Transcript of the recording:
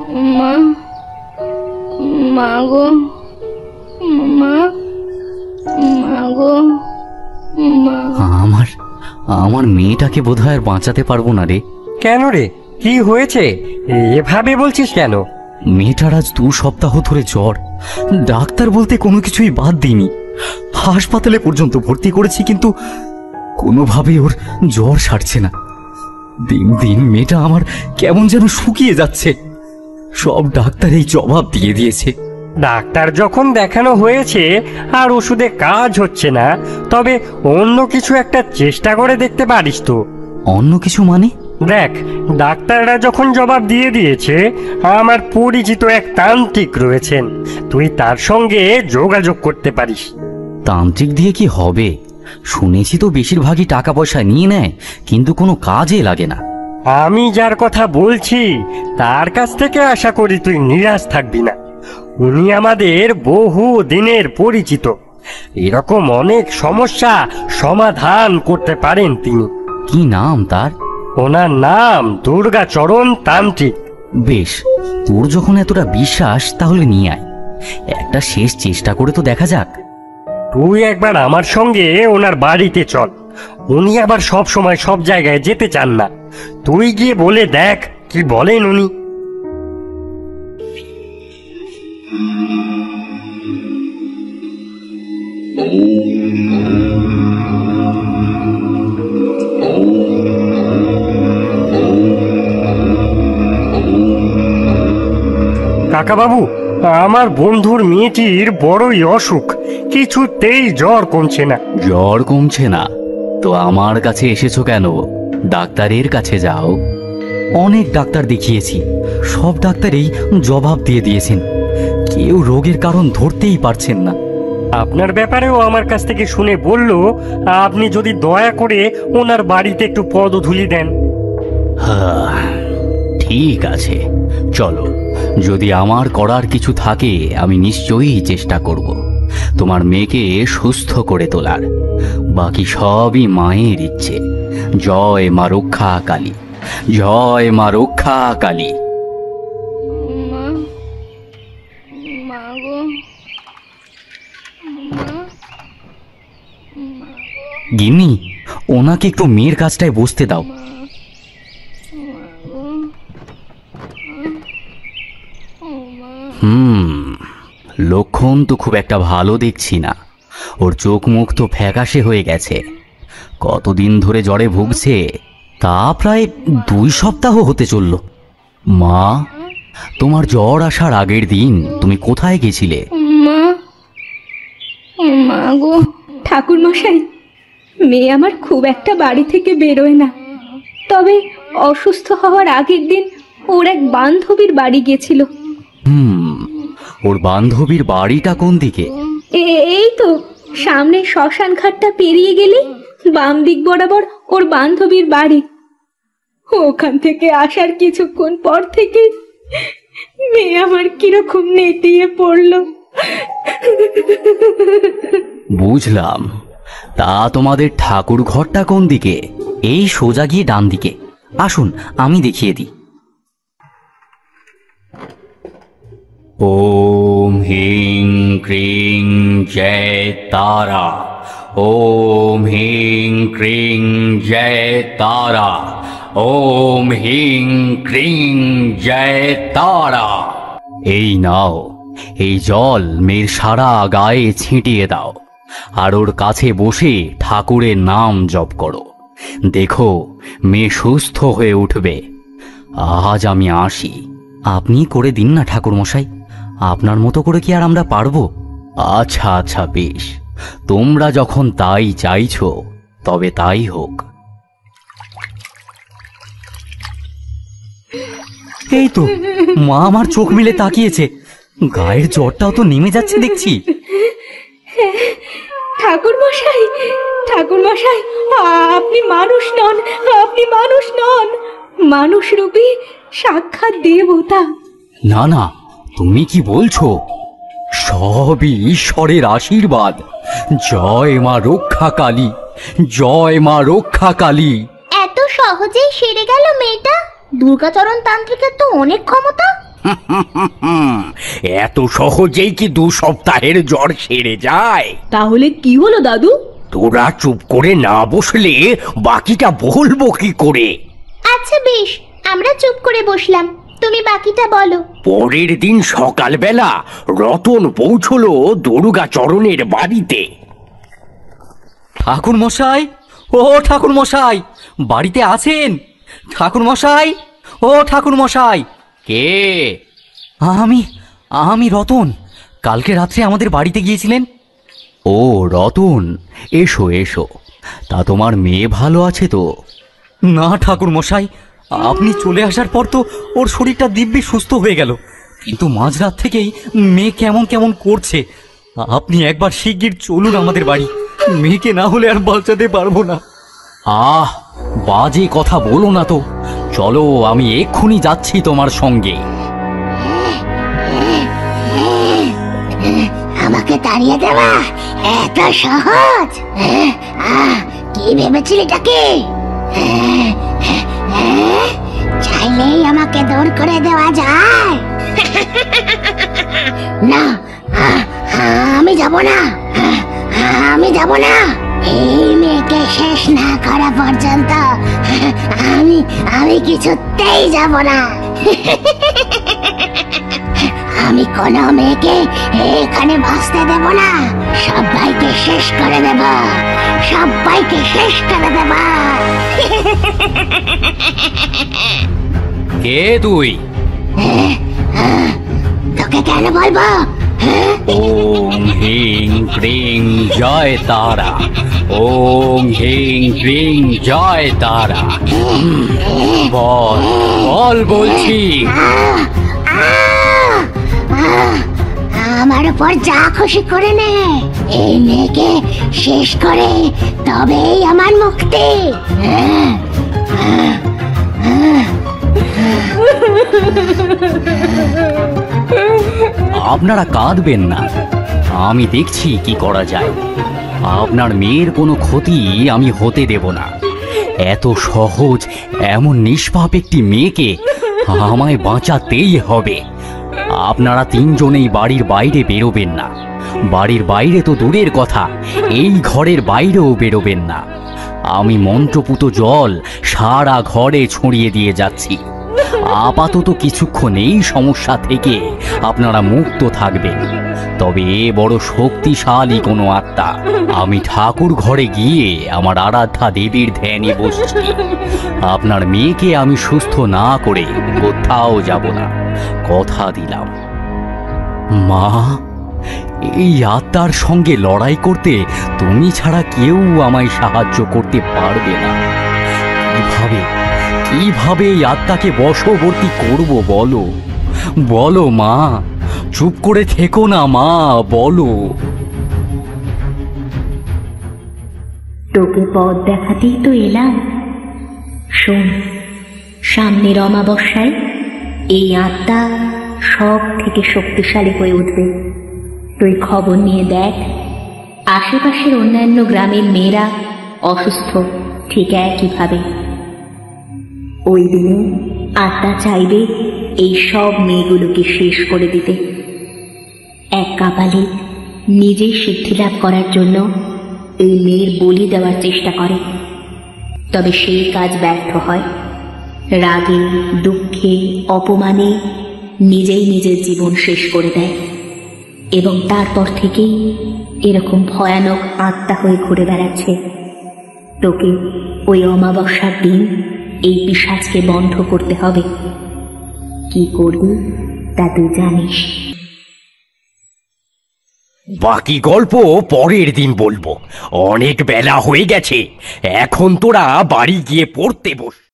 মা, মা গো, মা, মা গো, মা। আমার আমার মেয়েটাকে বোধহয় আর বাঁচাতে পারবো না রে। কেন রে, কি হয়েছে? এভাবে বলছিস কেন? মেয়েটার আজ 2 সপ্তাহ ধরে জ্বর। ডাক্তার বলতে কোনো কিছুই বাদ দিইনি, হাসপাতালে পর্যন্ত ভর্তি করেছি, কিন্তু কোনোভাবেই ওর জ্বর সারছে না। দিন দিন মেয়েটা আমার কেমন যেন শুকিয়ে যাচ্ছে। সব ডাক্তার এই জবাব দিয়ে দিয়েছে। ডাক্তার যখন দেখানো হয়েছে আর ওষুধে কাজ হচ্ছে না, তবে অন্য কিছু একটা চেষ্টা করে দেখতে পারিস তো। অন্য কিছু মানে? দেখ, ডাক্তাররা যখন জবাব দিয়ে দিয়েছে, আমার পরিচিত এক তান্ত্রিক রয়েছেন, তুই তার সঙ্গে যোগাযোগ করতে পারিস। তান্ত্রিক দিয়ে কি হবে? শুনেছি তো বেশিরভাগই টাকা পয়সা নিয়ে নেয়, কিন্তু কোনো কাজে লাগে না। আমি যার কথা বলছি তার কাছ থেকে আশা করি তুই নিরাশ থাকবি না। উনি আমাদের বহু দিনের পরিচিত, এরকম অনেক সমস্যা সমাধান করতে পারেন তিনি। কি নাম তার? ওনার নাম দুর্গাচরণ তান্ত্রিক। বেশ, তোর যখন এতটা বিশ্বাস, তাহলে নিয়ে আয়। একটা শেষ চেষ্টা করে তো দেখা যাক। তুই একবার আমার সঙ্গে ওনার বাড়িতে চল। উনি আবার সব সময় সব জায়গায় যেতে চান না। তুই গিয়ে বলে দেখ কি বলেন উনি। কাকা বাবু, আমার বন্ধুর মেয়েটির বড়ই অসুখ, কিছুতেই জ্বর কমছে না। জ্বর কমছে না তো আমার কাছে এসেছো কেন? ডাক্তারের কাছে যাও। অনেক ডাক্তার দেখিয়েছি, সব ডাক্তারই জবাব দিয়ে দিয়েছেন। কেউ রোগের কারণ ধরতেই পারছেন না। আপনার ব্যাপারেও আমার কাছ থেকে শুনে বলল আপনি যদি দয়া করে ওনার বাড়িতে একটু পদধূলি দেন। ঠিক আছে, চলো। যদি আমার করার কিছু থাকে আমি নিশ্চয়ই চেষ্টা করব তোমার মেয়েকে সুস্থ করে তোলার। বাকি সবই মায়ের ইচ্ছে। জয় মা রক্ষা কালী, জয় মা রক্ষা কালী। মা, মা গো, মা, মা গো, গিন্নি, ওনাকে একটু মেয়ের কাছটায় বসতে দাও। মা গো, মা। লক্ষণ তো খুব একটা ভালো দেখছি না। ওর চোখ মুখ তো ফ্যাকাশে হয়ে গেছে। কতদিন ধরে জ্বরে ভুগছে তা প্রায় 2 সপ্তাহ হতে চলল। মা, তোমার জ্বর আসার আগের দিন তুমি কোথায় গেছিলে? মা, মা গো। ঠাকুর মশাই, মেয়ে আমার খুব একটা বাড়ি থেকে বেরোয় না, তবে অসুস্থ হওয়ার আগের দিন ওর এক বান্ধবীর বাড়ি গেছিল। ওর বান্ধবীর বাড়িটা কোন দিকে? এই তো সামনে শ্মশান ঘাটটা পেরিয়ে গেলে বাম দিক বরাবর ওর বান্ধবীর বাড়ি। ওখান থেকে আসার কিছুক্ষণ পর থেকে মেয়ে আমার কিরকম নেতিয়ে পড়লো। বুঝলাম। তা তোমাদের ঠাকুর ঘরটা কোন দিকে? এই সোজা গিয়ে ডান দিকে। আসুন আমি দেখিয়ে দিই। ওম হিং ক্রিং জয় তারা, ওম হিং ক্রিং জয় তারা, ওম হিং ক্রিং জয় তারা। এই নাও, এই জল মেয়ের সারা গায়ে ছিটিয়ে দাও, আর ওর কাছে বসে ঠাকুরের নাম জপ করো। দেখো মেয়ে সুস্থ হয়ে উঠবে। আজ আমি আসি। আপনি করে দিন না ঠাকুর মশাই, আপনার মতো করে কি আর আমরা পারবো? আচ্ছা আচ্ছা, বেশ, তোমরা যখন তাই চাইছো তবে তাই হোক। এই তো মা আমার চোখ মিলে তাকিয়েছে। গায়ের জ্বরটাও তো নেমে যাচ্ছে দেখছি। ঠাকুর মশাই, ঠাকুর মশাই, আপনি মানুষ নন, আপনি মানুষ নন, মানুষ রূপী সাক্ষাৎ দেবতা। না না, তুমি কি বলছো? সবই ঈশ্বরের আশীর্বাদ। জয় মা রক্ষা কালী, জয় মা রক্ষা কালী। এত সহজেই সেরে গেল মেয়েটা? দুর্গাচরণ তান্ত্রিকের তো অনেক ক্ষমতা। এত সহজেই কি 2 সপ্তাহের জ্বর সেরে যায়? তাহলে কি হলো দাদু? তোরা চুপ করে না বসলে বাকিটা বলবো কি করে? আচ্ছা বেশ, আমরা চুপ করে বসলাম, তুমি বাকিটা বলো। পরের দিন সকালবেলা রতন পৌঁছলো দুর্গাচরণের বাড়িতে। ঠাকুর মশাই, ও ঠাকুর মশাই, বাড়িতে আছেন? ঠাকুর মশাই, ও ঠাকুর মশাই। কে? আমি রতন। কালকে রাত্রে আমাদের বাড়িতে গিয়েছিলেন। ও রতন, এসো এসো। তা তোমার মেয়ে ভালো আছে তো? না ঠাকুর মশাই, আপনি চলে আসার পর তো ওর শরীরটা দিব্যি সুস্থ হয়ে গেল, কিন্তু মাঝরাত থেকেই মেয়ে কেমন কেমন করছে। আপনি একবার শিগগির চলুন আমাদের বাড়ি, মেয়েকে না হলে আর বাঁচাতে পারবো না। আহ, বাজে কথা বলো না তো। চলো, আমি এক্ষুনি যাচ্ছি তোমার সঙ্গে। আমাকে তাড়িয়ে দেওয়া এত সহজ? কি ভেবেছিলি এটাকে? চাইলেই আমাকে দূর করে দেওয়া যায়? না, আমি যাব না, আমি যাব না। এই মেয়েকে শেষ না করা পর্যন্ত আমি কিছুতেই যাব না। আমি কোনো মেয়েকে এখানে বাঁচতে দেব না। সবাইকে শেষ করে দেব, সবাইকে শেষ করে দেব। কে তুই? তোকে কেন বলবো? ওম হ্রিং ক্রিং জয় তারা, ওম হ্রিং ক্রিং জয় তারা। বল বল বলছি। আমার উপর যা খুশি করে নে, এই মেয়েকে শেষ করে তবেই আমার মুক্তি। আপনারা কাঁদবেন না, আমি দেখছি কি করা যায়। আপনার মেয়ের কোনো ক্ষতি আমি হতে দেব না। এত সহজ এমন নিষ্পাপ একটি মেয়েকে আমায় বাঁচাতেই হবে। আপনারা 3 জনেই বাড়ির বাইরে বেরোবেন না। বাড়ির বাইরে তো দূরের কথা, এই ঘরের বাইরেও বেরোবেন না। আমি মন্ত্রপুত জল সারা ঘরে ছড়িয়ে দিয়ে যাচ্ছি। আপাতত কিছুক্ষণ এই সমস্যা থেকে আপনারা মুক্ত থাকবেন। তবে এ বড় শক্তিশালী কোনো আত্মা। আমি ঠাকুর ঘরে গিয়ে আমার আরাধ্যা দেবীর ধ্যানে বসছি। আপনার মেয়েকে আমি সুস্থ না করে কোথাও যাব না, কথা দিলাম। মা, এই আত্মার সঙ্গে লড়াই করতে তুমি ছাড়া কেউ আমায় সাহায্য করতে পারবে না। কিভাবে এই আত্মাকে বশবর্তী করব বলো? বলো মা, চুপ করে থেকো না মা, বলো। তোকে পথ দেখাতেই তো এলাম। শোন, সামনের অমাবস্যায় এই আত্মা সব থেকে শক্তিশালী হয়ে উঠবে। তুই খবর নিয়ে দেখ, আশেপাশের অন্যান্য গ্রামের মেয়েরা অসুস্থ ঠিক একইভাবে। ওই দিনে আত্মা চাইবে এই সব মেয়েগুলোকে শেষ করে দিতে। এক কাপালে নিজেই সিদ্ধি লাভ করার জন্য এই মেয়ের বলি দেওয়ার চেষ্টা করে, তবে সেই কাজ ব্যর্থ হয়। রাগে, দুঃখে, অপমানে নিজেই নিজের জীবন শেষ করে দেয় এবং তারপর থেকেই এরকম ভয়ানক আত্মা হয়ে ঘুরে বেড়াচ্ছে। তোকে ওই অমাবস্যার দিন এই পিশাচকে বন্ধ করতে হবে। কি করবি তা তুই জানিস। বাকি গল্প পরের দিন বলবো। অনেক বেলা হয়ে গেছে, এখন তোরা বাড়ি গিয়ে পড়তে বস।